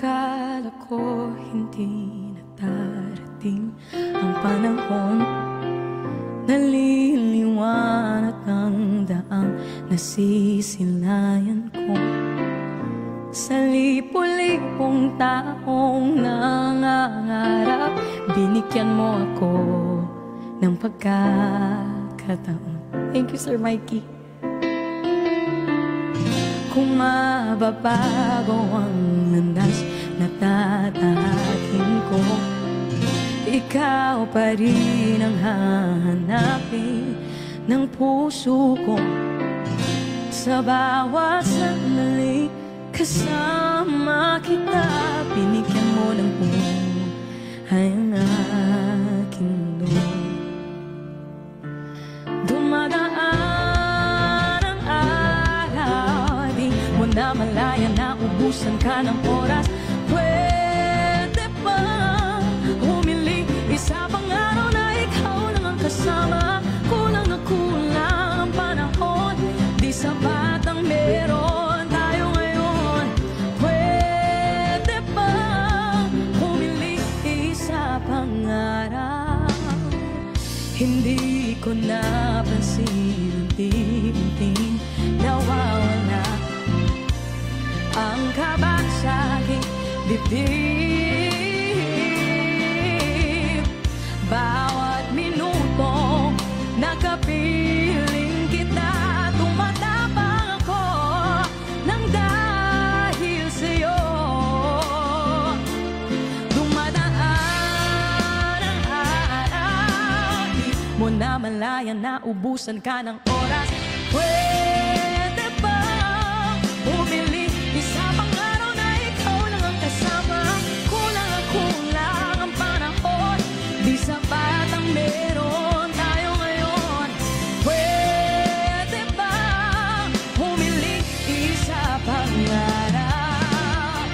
Akala ko hindi na darating ang panahon, naliliwanag ang daang nasisilayan ko. Sa lipu-lipong taong nangangarap, binigyan mo ako ng pagkakataon. Thank you, Sir Mikey. Kung mababago ang landas na tatahakin ko, ikaw pa rin ang hahanapin ng puso ko. Sa bawat sandali kasama kita, binigyan mo ng buhay ang aking mundo. Dumadaan ang araw, di mo na malaya na ubusan ka ng oras. Pwede ba humili isa pang araw na ikaw lang ang kasama? Kulang na kulang ang panahon, di sapat ang meron tayo ngayon. Pwede ba humili isa pang araw? Hindi ko napansin unti-unting nawawala ang kaba sa aking dibdib. Bawat minuto nakapiling kita, tumatapang ako nang dahil sa'yo. Dumadaan ang araw, di mo na malaya na ubusan ka ng oras. Pwede ba bumili isa pang araw na ikaw lang ang kasama? Kulang ang kulang ang panahon, di sapat ang meron tayo ngayon. Pwede ba humili isa pang araw?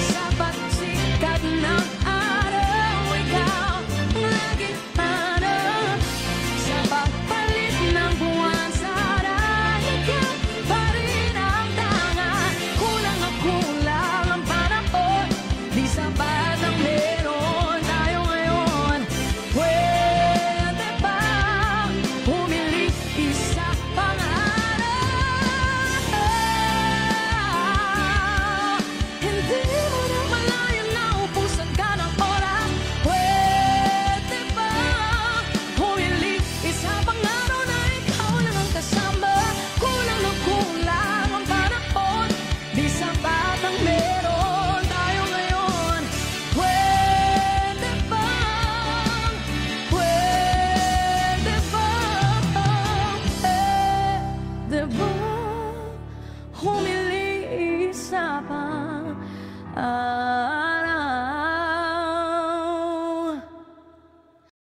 Sa pagsikat ng araw, ikaw ang laging hanap. Sa pagpalit ng buwan, sana ikaw pa rin ang tanga. Kulang ang kulang ang panahon, di sapat ang meron tayo ngayon. Pwede ba humili isa pang araw? Hindi mo na malaya na ubusan ka ng oras. Pwede ba humili isa pang araw na ikaw lang ang kasama? Kulang na kulang ang panahon, di sapat ang meron tayo ngayon. Pwede ba humili isa pang araw?